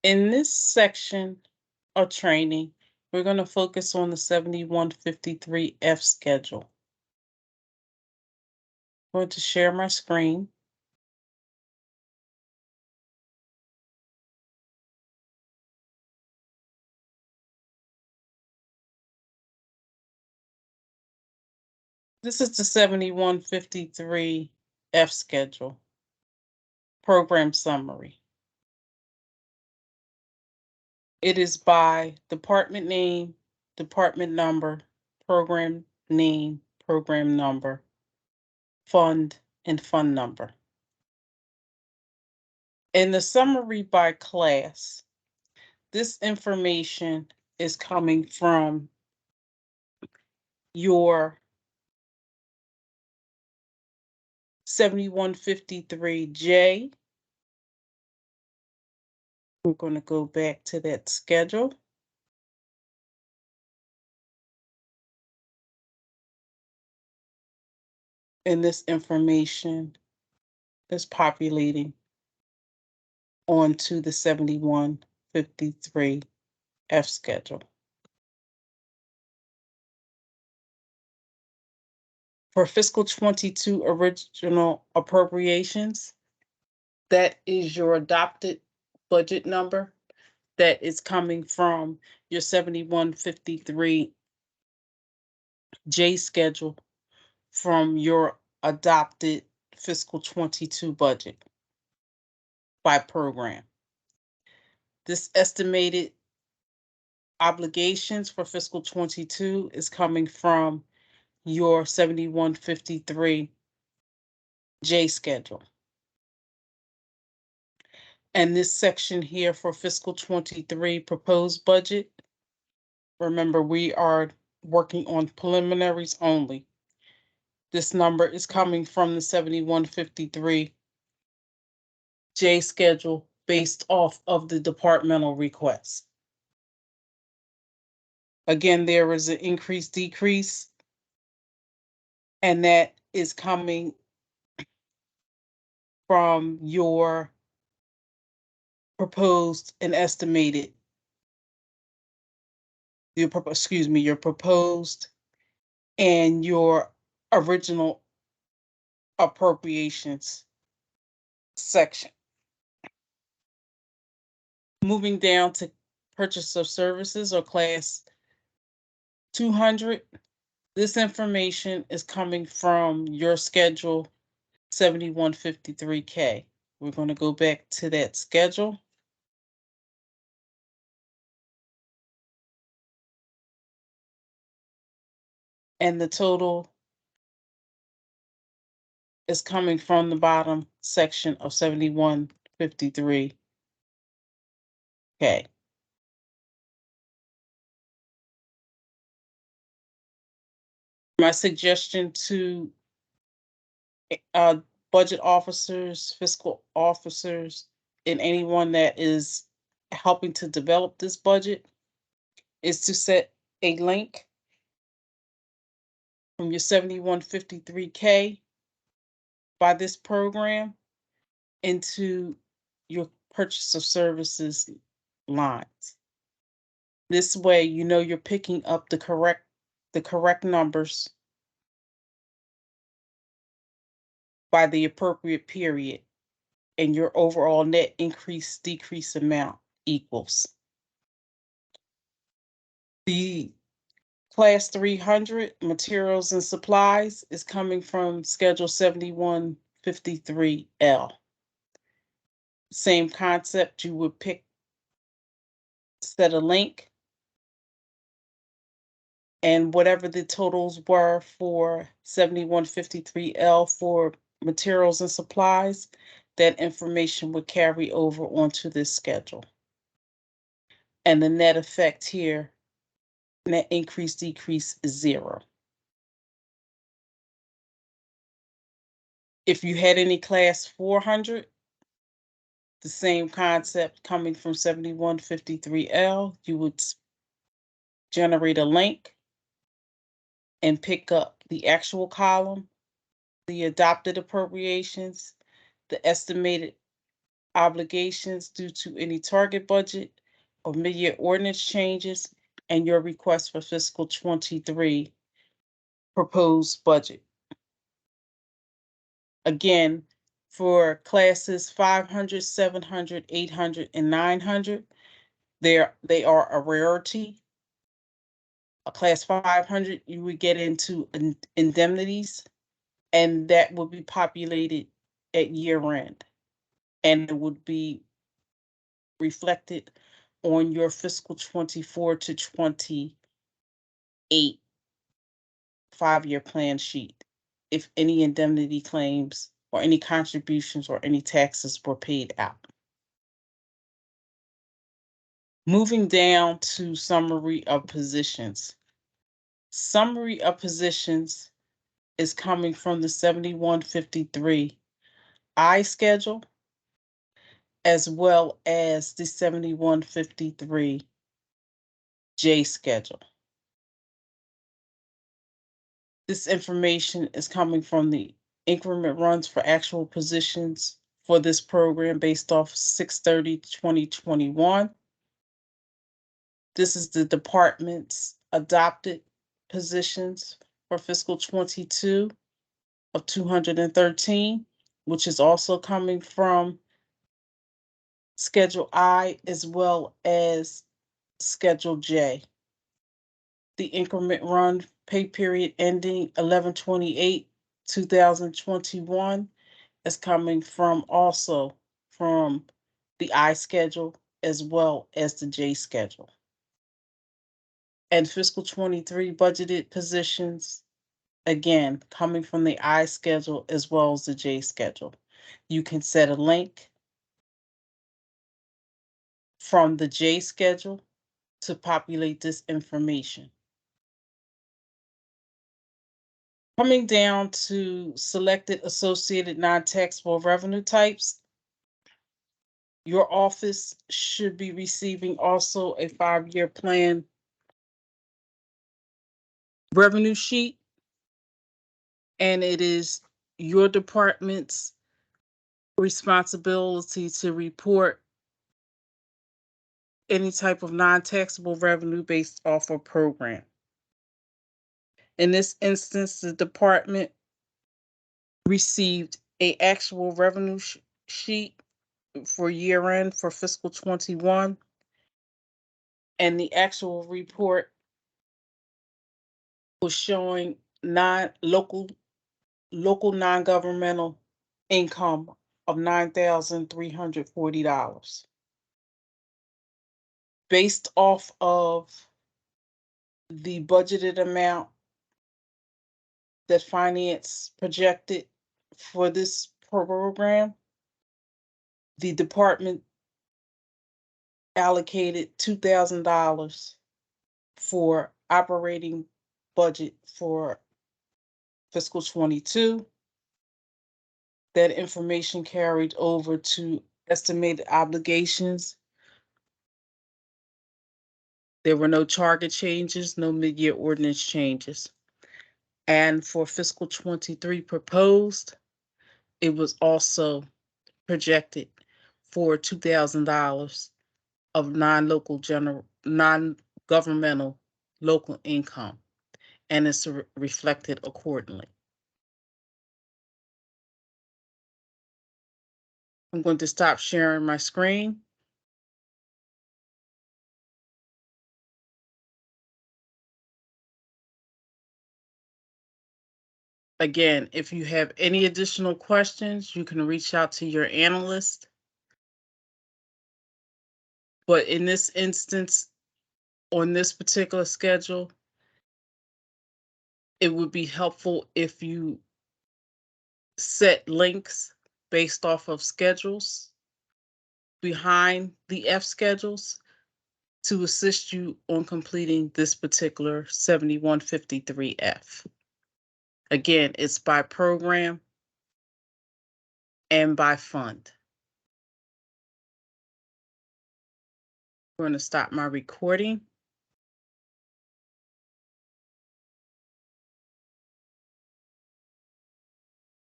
In this section of training, we're going to focus on the 7153F schedule. I'm going to share my screen. This is the 7153F schedule. Program summary. It is by department name, department number, program name, program number, fund, and fund number. In the summary by class, this information is coming from your 7153J. We're going to go back to that schedule. And this information is populating onto the 7153F schedule. For fiscal 22 original appropriations, that is your adopted budget number that is coming from your 7153J schedule from your adopted fiscal 22 budget by program. This estimated obligations for fiscal 22 is coming from your 7153J schedule. And this section here for fiscal 23 proposed budget, remember we are working on preliminaries only. This number is coming from the 7153J schedule based off of the departmental request. Again, there is an increase, decrease, and that is coming from your proposed and estimated, your proposed and your original appropriations section. Moving down to purchase of services or class 200, this information is coming from your schedule 7153K. We're going to go back to that schedule. And the total is coming from the bottom section of 7153K. My suggestion to budget officers, fiscal officers, and anyone that is helping to develop this budget is to set a link from your 7153K by this program into your purchase of services lines. This way, you know you're picking up the correct numbers by the appropriate period, and your overall net increase decrease amount equals. The class 300 materials and supplies is coming from schedule 7153L. Same concept, you would set a link, and whatever the totals were for 7153L for materials and supplies, that information would carry over onto this schedule. And the net effect here, net increase, decrease is 0. If you had any class 400, the same concept coming from 7153L, you would generate a link and pick up the actual column, the adopted appropriations, the estimated obligations due to any target budget or mid-year ordinance changes, and your request for fiscal 23 proposed budget. Again, for classes 500, 700, 800, and 900, they are a rarity. A class 500, you would get into indemnities, and that would be populated at year end, and it would be reflected on your fiscal 24 to 28 5-year plan sheet if any indemnity claims or any contributions or any taxes were paid out. Moving down to summary of positions. Summary of positions is coming from the 7153 I schedule as well as the 7153 J schedule. This information is coming from the increment runs for actual positions for this program based off 6/30/2021. This is the department's adopted positions for fiscal 22 of 213, which is also coming from Schedule I as well as Schedule J. The increment run pay period ending 11/28/2021 is coming from also from the I schedule as well as the J schedule. And fiscal 23 budgeted positions, again, coming from the I schedule as well as the J schedule. You can set a link from the J schedule to populate this information. Coming down to selected associated non-taxable revenue types, your office should be receiving also a 5-year plan revenue sheet, and it is your department's responsibility to report any type of non-taxable revenue based off a program. In this instance, the department received a actual revenue sheet for year end for fiscal 21, and the actual report was showing local non-governmental income of $9,340. Based off of the budgeted amount that finance projected for this program, the department allocated $2,000 for operating budget for fiscal 22. That information carried over to estimated obligations. There were no target changes, no mid-year ordinance changes. And for fiscal 23 proposed, it was also projected for $2,000 of non-governmental local income, and it's reflected accordingly. I'm going to stop sharing my screen. Again, if you have any additional questions, you can reach out to your analyst. But in this instance, on this particular schedule, it would be helpful if you set links based off of schedules behind the F schedules to assist you on completing this particular 7153F. Again, it's by program and by fund. I'm going to stop my recording.